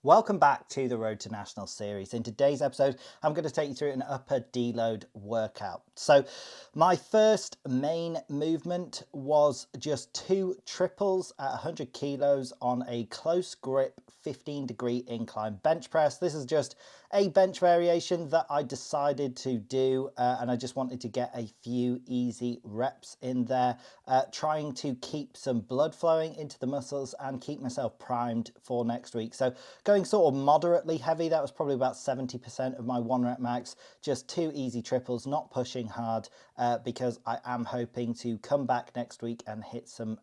Welcome back to the Road to National series. In today's episode, I'm going to take you through an upper deload workout. So my first main movement was just 2 triples at 100 kilos on a close grip 15-degree incline bench press. This is just a bench variation that I decided to do and I just wanted to get a few easy reps in there, trying to keep some blood flowing into the muscles and keep myself primed for next week. So going sort of moderately heavy, that was probably about 70% of my 1 rep max, just 2 easy triples, not pushing hard, because I am hoping to come back next week and hit some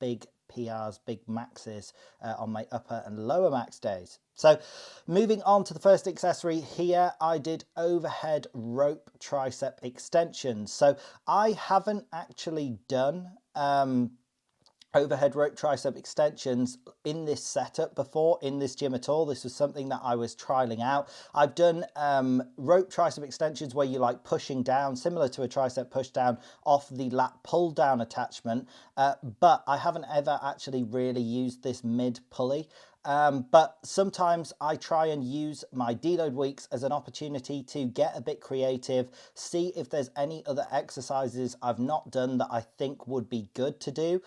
big PRs, big maxes on my upper and lower max days. So moving on to the first accessory here, I did overhead rope tricep extensions. So I haven't actually done overhead rope tricep extensions in this setup before, in this gym at all. This was something that I was trialing out. I've done rope tricep extensions where you're like pushing down, similar to a tricep push down off the lat pull down attachment, but I haven't ever actually really used this mid pulley. But sometimes I try and use my deload weeks as an opportunity to get a bit creative, see if there's any other exercises I've not done that I think would be good to do,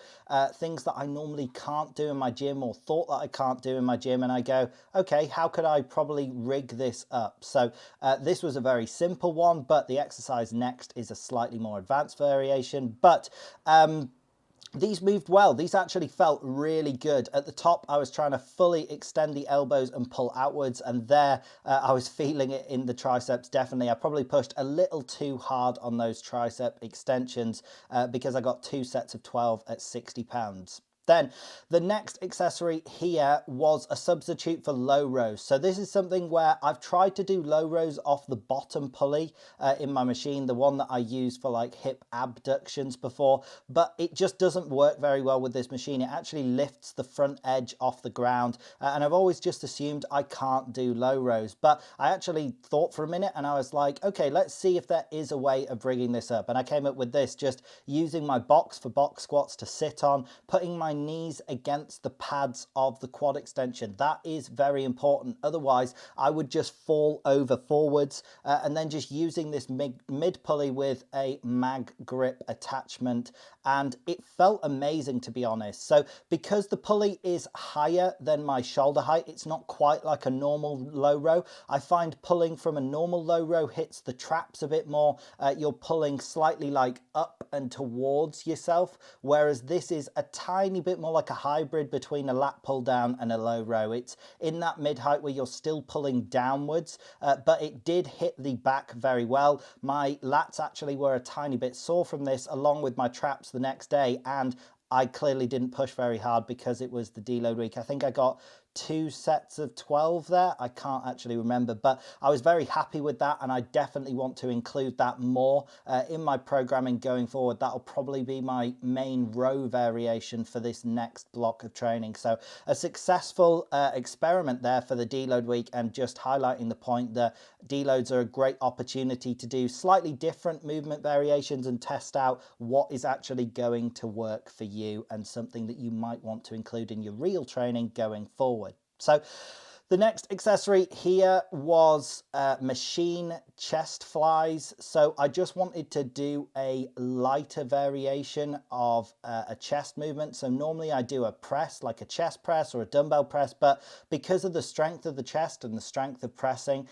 things that I normally can't do in my gym or thought that I can't do in my gym, and I go, okay, how could I probably rig this up? So this was a very simple one, but the exercise next is a slightly more advanced variation, but these moved well. These actually felt really good. At the top, I was trying to fully extend the elbows and pull outwards, and there I was feeling it in the triceps, definitely. I probably pushed a little too hard on those tricep extensions because I got 2 sets of 12 at 60 pounds. Then the next accessory here was a substitute for low rows. So this is something where I've tried to do low rows off the bottom pulley in my machine, the one that I use for like hip abductions before, but it just doesn't work very well with this machine. It actually lifts the front edge off the ground, and I've always just assumed I can't do low rows, but I actually thought for a minute and I was like, okay, let's see if there is a way of bringing this up. And I came up with this, just using my box for box squats to sit on, putting my knees against the pads of the quad extension. That is very important. Otherwise, I would just fall over forwards, and then just using this mid pulley with a mag grip attachment. And it felt amazing, to be honest. So because the pulley is higher than my shoulder height, it's not quite like a normal low row. I find pulling from a normal low row hits the traps a bit more. You're pulling slightly like up and towards yourself, whereas this is a tiny bit more like a hybrid between a lat pull down and a low row. It's in that mid height where you're still pulling downwards, but it did hit the back very well. My lats actually were a tiny bit sore from this, along with my traps the next day, and I clearly didn't push very hard because it was the deload week. I think I got 2 sets of 12 there. I can't actually remember, but I was very happy with that, and I definitely want to include that more in my programming going forward. That'll probably be my main row variation for this next block of training. So a successful experiment there for the deload week, and just highlighting the point that deloads are a great opportunity to do slightly different movement variations and test out what is actually going to work for you and something that you might want to include in your real training going forward. So the next accessory here was machine chest flies. So I just wanted to do a lighter variation of a chest movement. So normally I do a press, like a chest press or a dumbbell press, but because of the strength of the chest and the strength of pressing,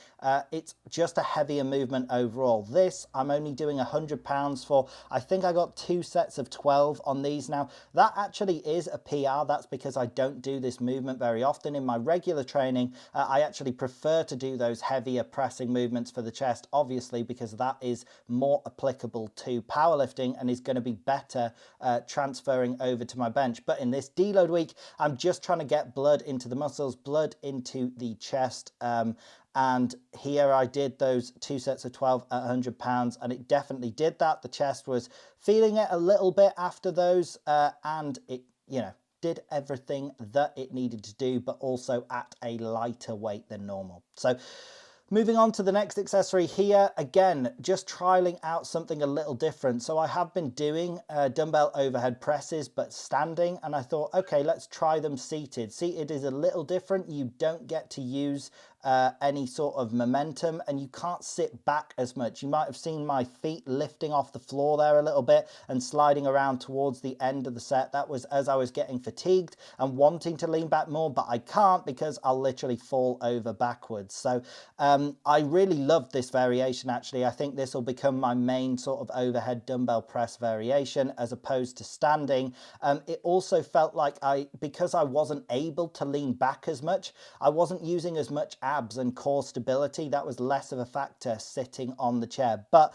it's just a heavier movement overall. This, I'm only doing 100 pounds for. I think I got 2 sets of 12 on these. Now, that actually is a PR. That's because I don't do this movement very often in my regular training. I actually prefer to do those heavier pressing movements for the chest, obviously, because that is more applicable to powerlifting and is going to be better transferring over to my bench. But in this deload week, I'm just trying to get blood into the muscles, blood into the chest. And here I did those 2 sets of 12 at 100 pounds, and it definitely did that. The chest was feeling it a little bit after those, and it, did everything that it needed to do, but also at a lighter weight than normal. So Moving on to the next accessory here, again, just trialing out something a little different. So I have been doing dumbbell overhead presses, but standing, and I thought, okay, let's try them seated. Seated is a little different. You don't get to use any sort of momentum, and you can't sit back as much. You might have seen my feet lifting off the floor there a little bit and sliding around towards the end of the set. That was as I was getting fatigued and wanting to lean back more, but I can't because I'll literally fall over backwards. So I really loved this variation actually. I think this will become my main sort of overhead dumbbell press variation as opposed to standing. It also felt like because I wasn't able to lean back as much, I wasn't using as much abs and core stability. That was less of a factor sitting on the chair, but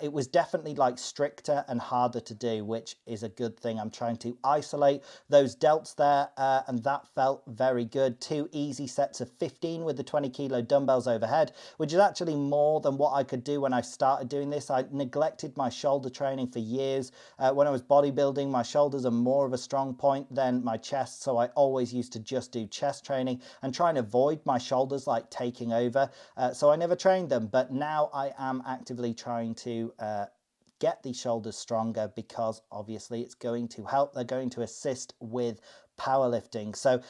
it was definitely like stricter and harder to do, which is a good thing. I'm trying to isolate those delts there, and that felt very good. 2 easy sets of 15 with the 20 kilo dumbbells overhead, which is actually more than what I could do when I started doing this. I neglected my shoulder training for years. When I was bodybuilding, my shoulders are more of a strong point than my chest, so I always used to just do chest training and try and avoid my shoulders like taking over, so I never trained them. But now I am actively trying to get these shoulders stronger because obviously it's going to help. They're going to assist with powerlifting. So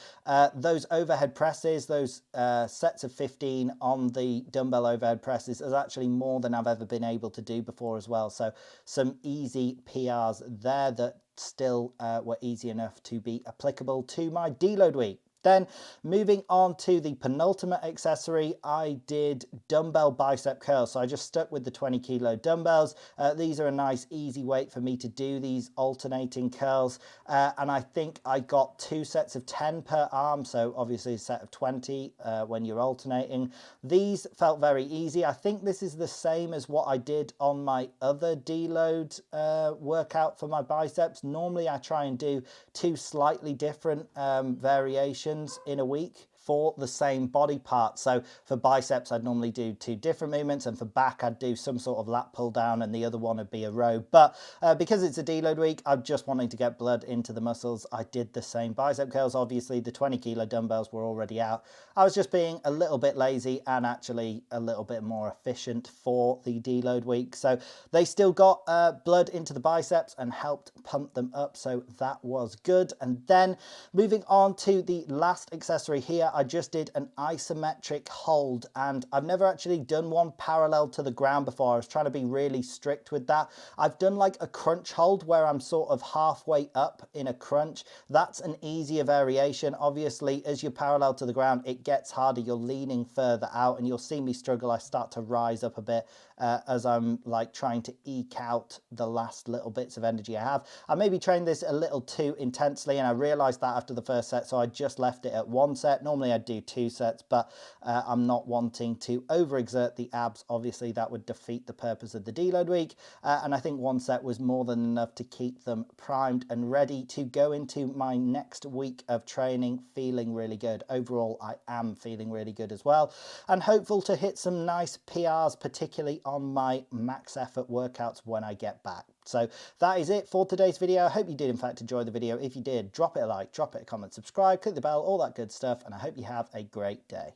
those overhead presses, those sets of 15 on the dumbbell overhead presses is actually more than I've ever been able to do before as well. So some easy PRs there that still were easy enough to be applicable to my deload week. Then moving on to the penultimate accessory, I did dumbbell bicep curls. So I just stuck with the 20 kilo dumbbells. These are a nice easy weight for me to do these alternating curls. And I think I got 2 sets of 10 per arm. So obviously a set of 20 when you're alternating. These felt very easy. I think this is the same as what I did on my other deload workout for my biceps. Normally I try and do 2 slightly different variations in a week for the same body part. So for biceps, I'd normally do 2 different movements, and for back, I'd do some sort of lat pull down, and the other one would be a row. But because it's a deload week, I'm just wanting to get blood into the muscles. I did the same bicep curls. Obviously, the 20 kilo dumbbells were already out. I was just being a little bit lazy and actually a little bit more efficient for the deload week. So they still got blood into the biceps and helped pump them up. So that was good. And then moving on to the last accessory here, I just did an isometric hold, and I've never actually done one parallel to the ground before. I was trying to be really strict with that. I've done like a crunch hold where I'm sort of halfway up in a crunch. That's an easier variation. Obviously, as you're parallel to the ground, it gets harder. You're leaning further out, and you'll see me struggle. I start to rise up a bit as I'm like trying to eke out the last little bits of energy I have. I maybe trained this a little too intensely, and I realized that after the first set, so I just left it at 1 set. Normally I'd do 2 sets, but I'm not wanting to overexert the abs. Obviously that would defeat the purpose of the deload week, and I think 1 set was more than enough to keep them primed and ready to go into my next week of training feeling really good. Overall, I am feeling really good as well, and hopeful to hit some nice PRs, particularly on my max effort workouts when I get back. So that is it for today's video. I hope you did in fact enjoy the video. If you did, drop it a like, drop it a comment, subscribe, click the bell, all that good stuff, and I hope you have a great day.